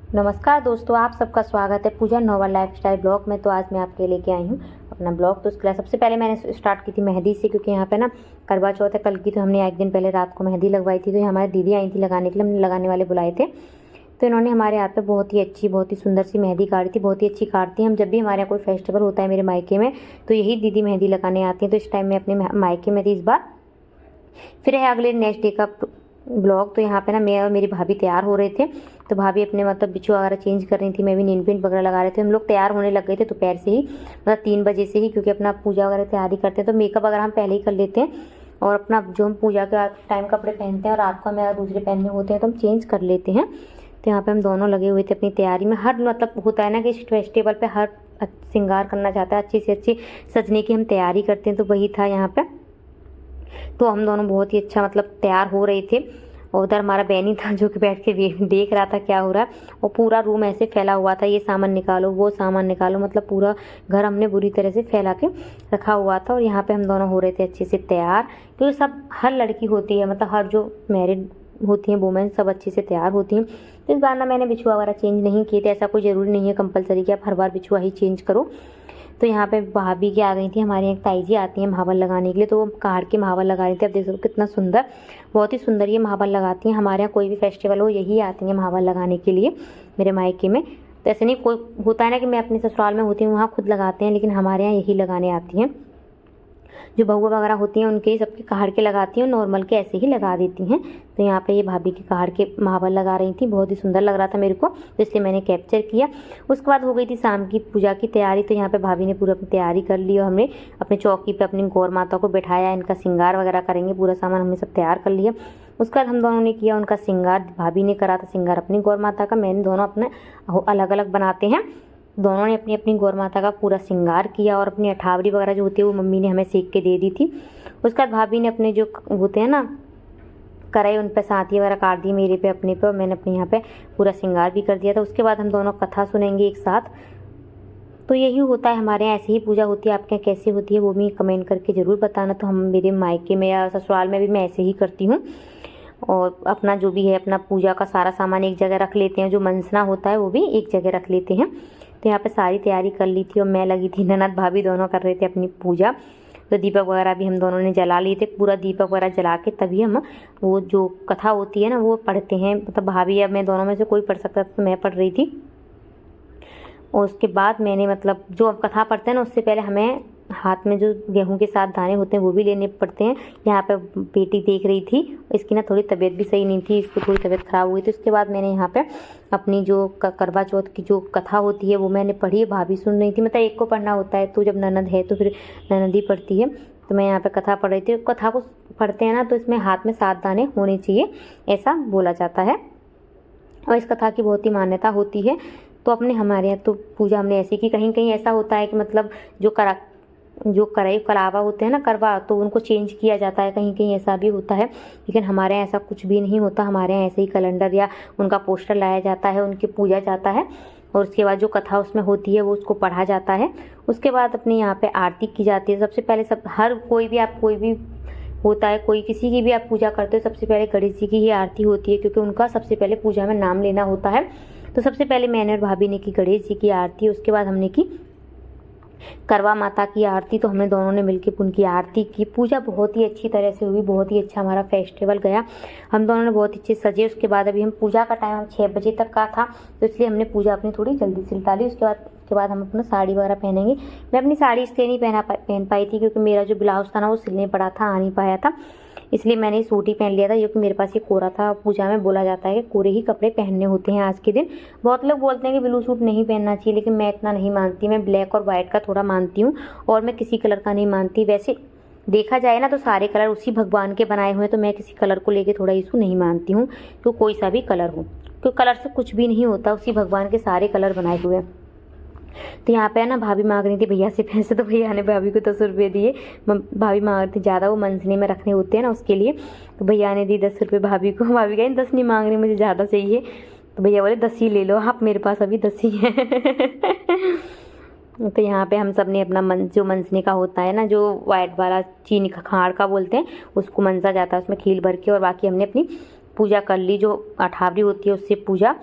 नमस्कार दोस्तों, आप सबका स्वागत है पूजा नोवा लाइफस्टाइल ब्लॉग में। तो आज मैं आपके लेके आई हूँ अपना ब्लॉग। तो उसके लिए सबसे पहले मैंने स्टार्ट की थी मेहंदी से, क्योंकि यहाँ पे ना करवा चौथ है कल की। तो हमने एक दिन पहले रात को मेहंदी लगवाई थी। तो हमारी दीदी आई थी लगाने के लिए, हमने लगाने वाले बुलाए थे। तो इन्होंने हमारे यहाँ पे बहुत ही अच्छी, बहुत ही सुंदर सी मेहंदी काटी थी। बहुत ही अच्छी काटती हैं। हम जब भी हमारे यहाँ कोई फेस्टिवल होता है मेरे मायके में, तो यही दीदी मेहंदी लगाने आती हैं। तो इस टाइम मैं अपने मायके में थी इस बार। फिर है अगले नेक्स्ट डे का ब्लॉग। तो यहाँ पे ना मैं और मेरी भाभी तैयार हो रहे थे। तो भाभी अपने मतलब बिच्छू वगैरह चेंज कर रही थी, मैं भी नेल पेंट वगैरह लगा रहे थे। हम लोग तैयार होने लग गए थे दोपहर से ही, मतलब 3 बजे से ही, क्योंकि अपना पूजा वगैरह तैयारी करते हैं। तो मेकअप वगैरह हम पहले ही कर लेते हैं, और अपना जो हम पूजा के टाइम कपड़े पहनते हैं और रात को हमें दूसरे पहनने होते हैं तो हम चेंज कर लेते हैं। तो यहाँ पे हम दोनों लगे हुए थे अपनी तैयारी में। हर मतलब होता है ना कि इस फेस्टिवल पे हर श्रृंगार करना चाहता है, अच्छी से अच्छी सजने की हम तैयारी करते हैं। तो वही था यहाँ पे। तो हम दोनों बहुत ही अच्छा मतलब तैयार हो रहे थे। और उधर हमारा बहनी था जो कि बैठ के देख रहा था क्या हो रहा है। और पूरा रूम ऐसे फैला हुआ था, ये सामान निकालो वो सामान निकालो, मतलब पूरा घर हमने बुरी तरह से फैला के रखा हुआ था। और यहाँ पे हम दोनों हो रहे थे अच्छे से तैयार, क्योंकि सब हर लड़की होती है, मतलब हर जो मैरिड होती हैं वुमेन सब अच्छे से तैयार होती हैं। तो इस बार ना मैंने बिछुआ वगैरह चेंज नहीं किए थे। ऐसा कोई ज़रूरी नहीं है कंपलसरी कि आप हर बार बिछुआ ही चेंज करो। तो यहाँ पे भाभी की आ गई थी, हमारे एक ताई जी आती हैं महावर लगाने के लिए। तो वो काढ़ के महावर लगा रही थी। अब देख सकते हो कितना सुंदर, बहुत ही सुंदर ये महावर लगाती हैं। हमारे यहाँ कोई भी फेस्टिवल हो यही आती हैं महावर लगाने के लिए मेरे मायके में। तो ऐसे नहीं कोई होता है ना कि मैं अपने ससुराल में होती हूँ वहाँ खुद लगाते हैं, लेकिन हमारे यहाँ यही लगाने आती हैं। जो बहुआ वगैरह होती हैं उनके सबके काढ़ के लगाती हैं, नॉर्मल के ऐसे ही लगा देती हैं। तो यहाँ पे ये भाभी के काढ़ के महावर लगा रही थी, बहुत ही सुंदर लग रहा था मेरे को, तो इसलिए मैंने कैप्चर किया। उसके बाद हो गई थी शाम की पूजा की तैयारी। तो यहाँ पे भाभी ने पूरा अपनी तैयारी कर ली और हमने अपने चौकी पे अपनी गौर माता को बैठाया। इनका श्रृंगार वगैरह करेंगे, पूरा सामान हमने सब तैयार कर लिया। उसके बाद हम दोनों ने किया उनका श्रृंगार। भाभी ने करा था श्रृंगार अपनी गौर माता का, मैंने दोनों अपने अलग अलग बनाते हैं। दोनों ने अपनी अपनी गौर माता का पूरा श्रृंगार किया। और अपनी अठावरी वगैरह जो होती है वो मम्मी ने हमें सेक के दे दी थी। उसके बाद भाभी ने अपने जो होते हैं ना कढ़ाई, उन पर साथी वगैरह काट दी मेरे पे अपने पे, और मैंने अपने यहाँ पे पूरा श्रृंगार भी कर दिया था। उसके बाद हम दोनों कथा सुनेंगे एक साथ। तो यही होता है हमारे यहाँ, ऐसे ही पूजा होती है। आपके यहाँ कैसी होती है वो भी कमेंट करके ज़रूर बताना। तो हम मेरे मायके में या ससुराल में भी मैं ऐसे ही करती हूँ। और अपना जो भी है अपना पूजा का सारा सामान एक जगह रख लेते हैं, जो मंसना होता है वो भी एक जगह रख लेते हैं। तो यहाँ पे सारी तैयारी कर ली थी और मैं लगी थी, ननद भाभी दोनों कर रहे थे अपनी पूजा। तो दीपक वगैरह भी हम दोनों ने जला लिए थे। पूरा दीपक वगैरह जला के तभी हम वो जो कथा होती है ना वो पढ़ते हैं। मतलब भाभी या मैं दोनों में से कोई पढ़ सकता था, तो मैं पढ़ रही थी। और उसके बाद मैंने मतलब जो कथा पढ़ते हैं ना उससे पहले हमें हाथ में जो गेहूं के साथ दाने होते हैं वो भी लेने पड़ते हैं। यहाँ पे बेटी देख रही थी, इसकी ना थोड़ी तबीयत भी सही नहीं थी, इसकी थोड़ी तबीयत खराब हुई थी। उसके बाद मैंने यहाँ पे अपनी जो करवा चौथ की जो कथा होती है वो मैंने पढ़ी। भाभी सुन रही थी, मतलब एक को पढ़ना होता है, तो जब ननद है तो फिर ननद ही पढ़ती है। तो मैं यहाँ पे कथा पढ़ रही थी। कथा को पढ़ते हैं ना तो इसमें हाथ में 7 दाने होने चाहिए, ऐसा बोला जाता है। और इस कथा की बहुत ही मान्यता होती है। तो अपने हमारे यहाँ तो पूजा हमने ऐसे की। कहीं कहीं ऐसा होता है कि मतलब जो कढ़ाई कलावा होते हैं ना करवा, तो उनको चेंज किया जाता है, कहीं कहीं ऐसा भी होता है। लेकिन हमारे यहाँ ऐसा कुछ भी नहीं होता। हमारे यहाँ ऐसे ही कैलेंडर या उनका पोस्टर लाया जाता है, उनकी पूजा जाता है, और उसके बाद जो कथा उसमें होती है वो उसको पढ़ा जाता है। उसके बाद अपने यहाँ पे आरती की जाती है। सबसे पहले हर कोई भी होता है, कोई किसी की भी आप पूजा करते हो, सबसे पहले गणेश जी की ही आरती होती है, क्योंकि उनका सबसे पहले पूजा में नाम लेना होता है। तो सबसे पहले मैंने और भाभी ने की गणेश जी की आरती। उसके बाद हमने की करवा माता की आरती। तो हमने दोनों ने मिलकर उनकी आरती की। पूजा बहुत ही अच्छी तरह से हुई, बहुत ही अच्छा हमारा फेस्टिवल गया। हम दोनों ने बहुत अच्छे सजे। उसके बाद अभी हम पूजा का टाइम 6 बजे तक का था, तो इसलिए हमने पूजा अपनी थोड़ी जल्दी से निपटा ली। उसके बाद हम अपना साड़ी वगैरह पहनेंगे। मैं अपनी साड़ी इसलिए नहीं पहन पाई थी क्योंकि मेरा जो ब्लाउज था ना वो सिलने पड़ा था, आ नहीं पाया था, इसलिए मैंने सूट ही पहन लिया था, क्योंकि मेरे पास ये कोरा था। पूजा में बोला जाता है कि कोरे ही कपड़े पहनने होते हैं आज के दिन। बहुत लोग बोलते हैं कि ब्लू सूट नहीं पहनना चाहिए, लेकिन मैं इतना नहीं मानती। मैं ब्लैक और वाइट का थोड़ा मानती हूँ, और मैं किसी कलर का नहीं मानती। वैसे देखा जाए ना तो सारे कलर उसी भगवान के बनाए हुए हैं, तो मैं किसी कलर को लेके थोड़ा इशू नहीं मानती हूँ, तो कोई सा भी कलर हो, क्योंकि कलर से कुछ भी नहीं होता, उसी भगवान के सारे कलर बनाए हुए हैं। तो यहाँ पे ना भाभी मांग रही थी भैया से पैसे, तो भैया ने भाभी को 10 रुपये दिए। भाभी मांग रही थी ज़्यादा, वो मंजनी में रखने होते हैं ना उसके लिए, तो भैया ने दी 10 रुपये भाभी को। भाभी कहीं 10 नहीं मांग रही, मुझे ज़्यादा चाहिए। तो भैया बोले 10 ही ले लो आप, मेरे पास अभी 10 ही है। तो यहाँ पे हम सब ने अपना जो मंजने का होता है ना, जो वाइट वाला चीनी का खाड़ का बोलते हैं, उसको मंजा जाता है, उसमें खील भर के। और बाकी हमने अपनी पूजा कर ली, जो अठावरी होती है उससे पूजा।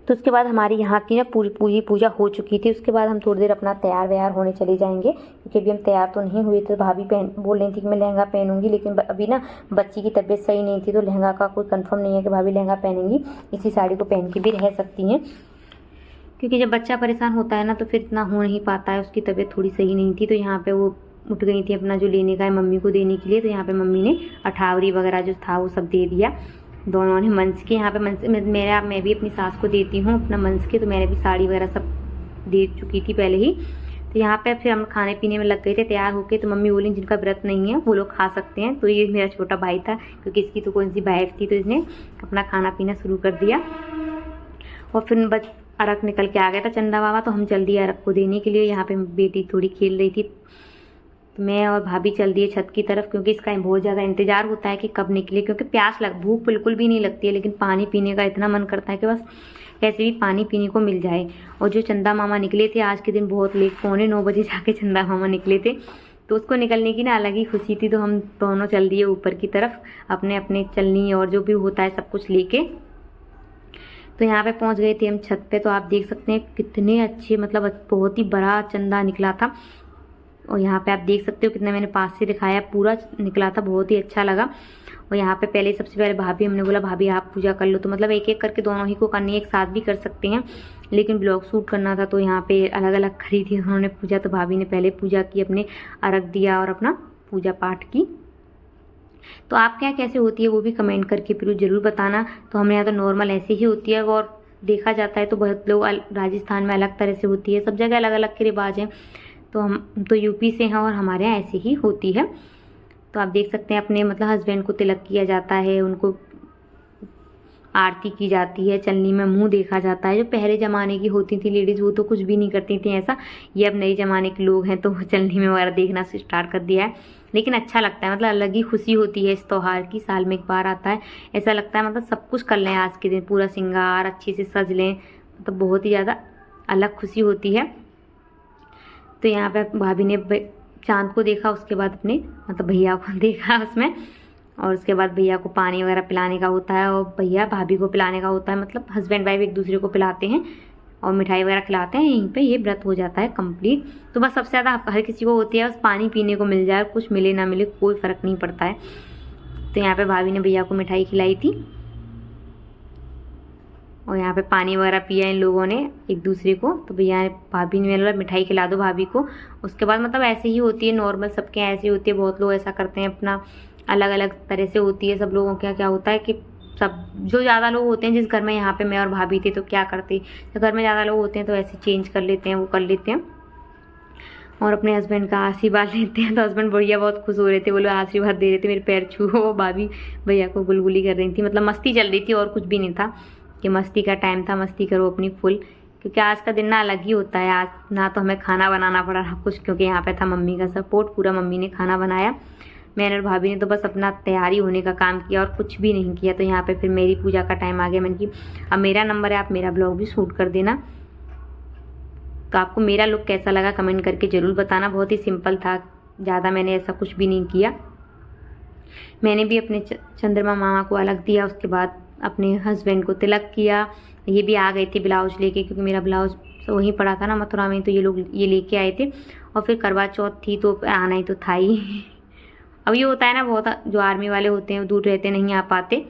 तो उसके बाद हमारी यहाँ की ना पूरी पूजा हो चुकी थी। उसके बाद हम थोड़ी देर अपना तैयार व्यार होने चले जाएंगे, क्योंकि अभी हम तैयार तो नहीं हुए थे। भाभी बोल रही थी कि मैं लहंगा पहनूंगी, लेकिन अभी ना बच्ची की तबीयत सही नहीं थी, तो लहंगा का कोई कंफर्म नहीं है कि भाभी लहंगा पहनेंगी। इसी साड़ी को पहन के भी रह सकती हैं, क्योंकि जब बच्चा परेशान होता है ना तो फिर इतना हो नहीं पाता है। उसकी तबीयत थोड़ी सही नहीं थी, तो यहाँ पे वो उठ गई थी अपना जो लेने का है मम्मी को देने के लिए। तो यहाँ पे मम्मी ने अठावरी वगैरह जो था वो सब दे दिया। दोनों ने मंस के, यहाँ पे मंस मैं भी अपनी सास को देती हूँ अपना मंस के, तो मैंने भी साड़ी वगैरह सब दे चुकी थी पहले ही। तो यहाँ पे फिर हम खाने पीने में लग गए थे तैयार होके। तो मम्मी बोली जिनका व्रत नहीं है वो लोग खा सकते हैं। तो ये मेरा छोटा भाई था, क्योंकि इसकी तो कौन सी वाइफ थी, तो इसने अपना खाना पीना शुरू कर दिया। और फिर अरक निकल के आ गया था चंदा बाबा, तो हम चल दिए अरक को देने के लिए। यहाँ पे बेटी थोड़ी खेल रही थी, तो मैं और भाभी चल दिए छत की तरफ, क्योंकि इसका बहुत ज़्यादा इंतजार होता है कि कब निकले, क्योंकि भूख बिल्कुल भी नहीं लगती है, लेकिन पानी पीने का इतना मन करता है कि बस कैसे भी पानी पीने को मिल जाए। और जो चंदा मामा निकले थे आज के दिन बहुत लेट, 8:45 बजे जाके चंदा मामा निकले थे, तो उसको निकलने की ना अलग ही खुशी थी। तो हम दोनों चल दिए ऊपर की तरफ अपने अपने चलनी और जो भी होता है सब कुछ लेके। तो यहाँ पे पहुँच गए थे हम छत पे। तो आप देख सकते हैं कितने अच्छे, मतलब बहुत ही बड़ा चंदा निकला था। और यहाँ पे आप देख सकते हो कितना मैंने पास से दिखाया, पूरा निकला था, बहुत ही अच्छा लगा। और यहाँ पे सबसे पहले भाभी, हमने बोला भाभी आप पूजा कर लो, तो मतलब एक एक करके दोनों ही को करनी है, एक साथ भी कर सकते हैं, लेकिन ब्लॉग शूट करना था तो यहाँ पे अलग अलग करी थी उन्होंने पूजा। तो भाभी ने पहले पूजा की, अपने अर्घ दिया और अपना पूजा पाठ की। तो आप क्या कैसे होती है वो भी कमेंट करके फिर ज़रूर बताना। तो हमारे यहाँ तो नॉर्मल ऐसे ही होती है, और देखा जाता है तो बहुत लोग राजस्थान में अलग तरह से होती है, सब जगह अलग अलग के रिवाज हैं। तो हम तो यूपी से हैं और हमारे यहाँ ऐसे ही होती है। तो आप देख सकते हैं अपने मतलब हस्बैंड को तिलक किया जाता है, उनको आरती की जाती है, चलनी में मुंह देखा जाता है। जो पहले ज़माने की होती थी लेडीज़ वो तो कुछ भी नहीं करती थी ऐसा। ये अब नए ज़माने के लोग हैं तो चलनी में वगैरह देखना स्टार्ट कर दिया है, लेकिन अच्छा लगता है, मतलब अलग ही खुशी होती है इस त्यौहार की। साल में एक बार आता है, ऐसा लगता है मतलब सब कुछ कर लें आज के दिन, पूरा श्रृंगार अच्छे से सज लें, मतलब बहुत ही ज़्यादा अलग खुशी होती है। तो यहाँ पे भाभी ने चांद को देखा, उसके बाद अपने मतलब भैया को देखा उसमें, और उसके बाद भैया को पानी वगैरह पिलाने का होता है, और भैया भाभी को पिलाने का होता है, मतलब हस्बैंड वाइफ एक दूसरे को पिलाते हैं और मिठाई वगैरह खिलाते हैं। यहीं पे ये व्रत हो जाता है कंप्लीट। तो बस सबसे ज़्यादा हर किसी को होती है बस पानी पीने को मिल जाए, कुछ मिले ना मिले कोई फ़र्क नहीं पड़ता है। तो यहाँ पे भाभी ने भैया को मिठाई खिलाई थी, और यहाँ पे पानी वगैरह पिया इन लोगों ने एक दूसरे को। तो भैया ने भाभी ने मतलब मिठाई खिला दो भाभी को। उसके बाद मतलब ऐसे ही होती है नॉर्मल, सबके ऐसे होती है, बहुत लोग ऐसा करते हैं, अपना अलग अलग तरह से होती है सब लोगों के। क्या होता है कि सब जो ज़्यादा लोग होते हैं, जिस घर में यहाँ पे मैं और भाभी थे तो क्या करते, तो घर में ज़्यादा लोग होते हैं तो ऐसे चेंज कर लेते हैं, वो कर लेते हैं और अपने हस्बैंड का आशीर्वाद लेते हैं। तो हस्बैंड भैया बहुत खुश हो रहे थे, वो लोग आशीर्वाद दे रहे थे, मेरे पैर छू। भाभी भैया को गुलगुली कर रही थी, मतलब मस्ती चल रही थी और कुछ भी नहीं था, कि मस्ती का टाइम था, मस्ती करो अपनी फुल। क्योंकि आज का दिन ना अलग ही होता है। आज ना तो हमें खाना बनाना पड़ा कुछ, क्योंकि यहाँ पे था मम्मी का सपोर्ट, पूरा मम्मी ने खाना बनाया। मैंने और भाभी ने तो बस अपना तैयारी होने का काम किया और कुछ भी नहीं किया। तो यहाँ पे फिर मेरी पूजा का टाइम आ गया। मैंने कि अब मेरा नंबर है, आप मेरा ब्लॉग भी शूट कर देना। तो आपको मेरा लुक कैसा लगा कमेंट करके ज़रूर बताना। बहुत ही सिंपल था, ज़्यादा मैंने ऐसा कुछ भी नहीं किया। मैंने भी अपने चंद्रमा मामा को अलग दिया, उसके बाद अपने हस्बैंड को तिलक किया। ये भी आ गए थे ब्लाउज लेके, क्योंकि मेरा ब्लाउज वहीं पड़ा था ना मथुरा में, तो ये लोग ये लेके आए थे। और फिर करवा चौथ थी तो आना ही तो था ही। अब ये होता है ना, बहुत जो आर्मी वाले होते हैं वो दूर रहते नहीं आ पाते,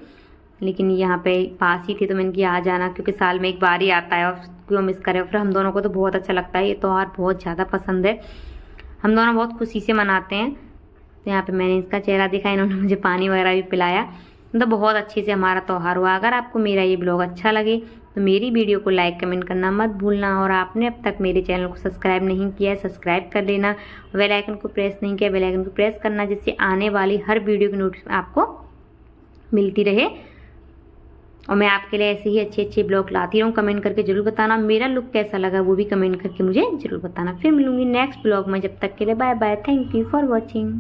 लेकिन यहाँ पे पास ही थे तो मैंने किया आ जाना, क्योंकि साल में एक बार ही आता है और क्यों मिस करें। फिर हम दोनों को तो बहुत अच्छा लगता है, ये त्यौहार बहुत ज़्यादा पसंद है, हम दोनों बहुत खुशी से मनाते हैं। तो यहाँ पे मैंने इसका चेहरा देखा, इन्होंने मुझे पानी वगैरह भी पिलाया, मतलब बहुत अच्छे से हमारा त्यौहार हुआ। अगर आपको मेरा ये ब्लॉग अच्छा लगे तो मेरी वीडियो को लाइक कमेंट करना मत भूलना, और आपने अब तक मेरे चैनल को सब्सक्राइब नहीं किया है सब्सक्राइब कर लेना, बेल आइकन को प्रेस नहीं किया बेल आइकन को प्रेस करना, जिससे आने वाली हर वीडियो की नोटिफिकेशन आपको मिलती रहे। और मैं आपके लिए ऐसे ही अच्छे अच्छे ब्लॉग लाती रहूँ। कमेंट करके जरूर बताना मेरा लुक कैसा लगा, वो भी कमेंट करके मुझे जरूर बताना। फिर मिलूंगी नेक्स्ट ब्लॉग में, जब तक के लिए bye bye, thank you for watching.